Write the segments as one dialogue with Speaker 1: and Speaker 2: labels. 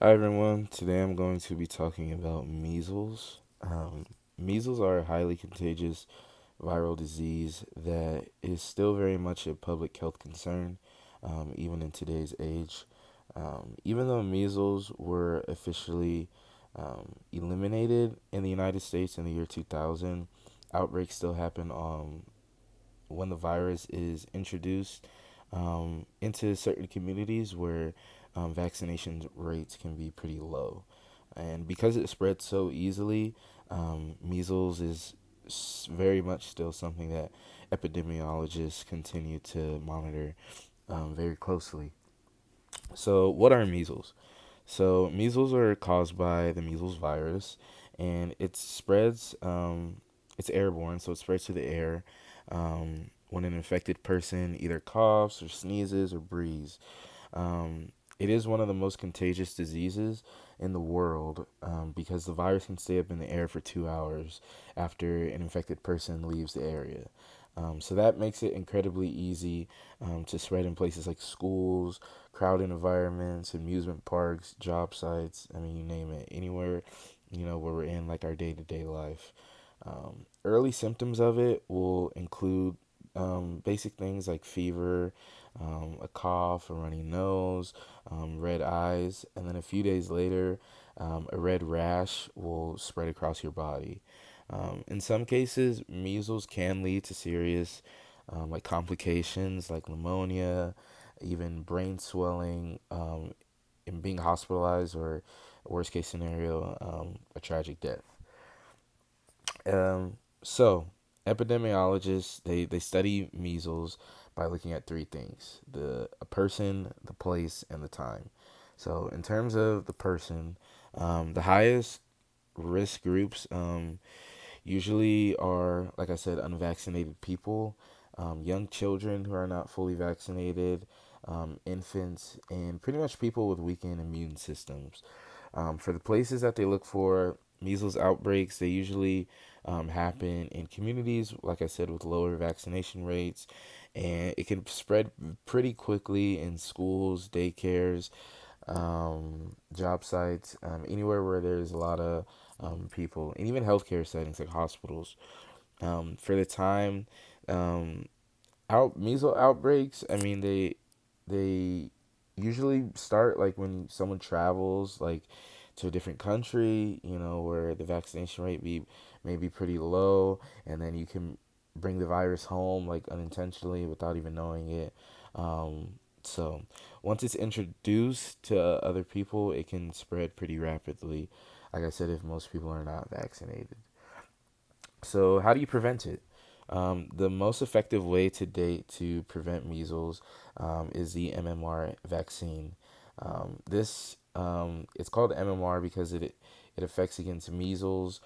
Speaker 1: Hi everyone. Today I'm going to be talking about measles. Measles are a highly contagious viral disease that is still very much a public health concern, even in today's age. Even though measles were officially eliminated in the United States in the year 2000, outbreaks still happen when the virus is introduced into certain communities where vaccination rates can be pretty low. And because it spreads so easily, measles is very much still something that epidemiologists continue to monitor very closely. So, what are measles? So, measles are caused by the measles virus, and it spreads, it's airborne, so it spreads through the air when an infected person either coughs or sneezes or breathes. It is one of the most contagious diseases in the world because the virus can stay up in the air for 2 hours after an infected person leaves the area. So that makes it incredibly easy to spread in places like schools, crowded environments, amusement parks, job sites. I mean, you name it, anywhere, where we're in like our day to day life. Early symptoms of it will include basic things like fever, a cough, a runny nose, red eyes, and then a few days later, a red rash will spread across your body. In some cases, measles can lead to serious like complications like pneumonia, even brain swelling, and being hospitalized, or worst case scenario, a tragic death. So epidemiologists they study measles by looking at three things: the a person, the place, and the time. So in terms of the person, the highest risk groups usually are, like I said, unvaccinated people, young children who are not fully vaccinated, infants, and pretty much people with weakened immune systems. For the places that they look for measles outbreaks, they usually happen in communities, like I said, with lower vaccination rates, and it can spread pretty quickly in schools, daycares, job sites, anywhere where there's a lot of people, and even healthcare settings like hospitals. For the time, um, measles outbreaks, I mean, they usually start like when someone travels like to a different country, where the vaccination rate may be pretty low, and then you can bring the virus home like unintentionally without even knowing it. So once it's introduced to other people, it can spread pretty rapidly. Like I said, if most people are not vaccinated. So how do you prevent it? The most effective way to date to prevent measles is the MMR vaccine. This it's called MMR because it affects against measles,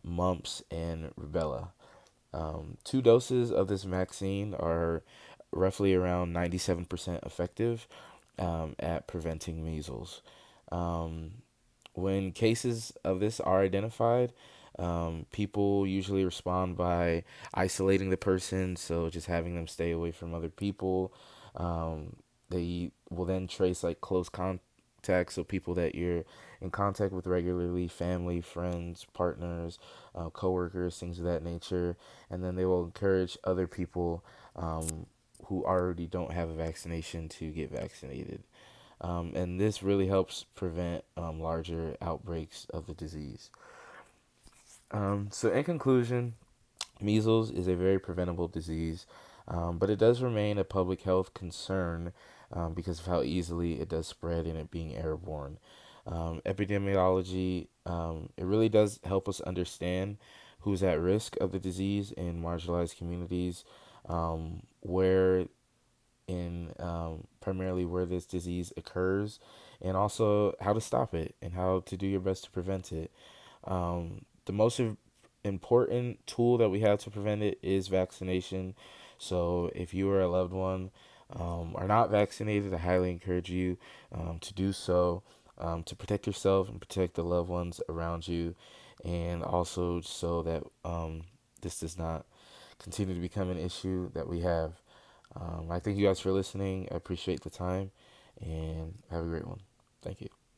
Speaker 1: mumps, and rubella. Two doses of this vaccine are roughly around 97% effective at preventing measles. Um, when cases of this are identified, people usually respond by isolating the person, so just having them stay away from other people. They will then trace like close contacts, so people that you're in contact with regularly, family, friends, partners, coworkers, things of that nature, and then they will encourage other people who already don't have a vaccination to get vaccinated. And this really helps prevent larger outbreaks of the disease. So, in conclusion, measles is a very preventable disease, but it does remain a public health concern because of how easily it does spread and it being airborne. Epidemiology, it really does help us understand who's at risk of the disease in marginalized communities, where in primarily where this disease occurs, and also how to stop it and how to do your best to prevent it. The most important tool that we have to prevent it is vaccination. So if you or a loved one are not vaccinated, I highly encourage you to do so, to protect yourself and protect the loved ones around you, and also so that this does not continue to become an issue that we have. I thank you guys for listening. I appreciate the time, and have a great one. Thank you.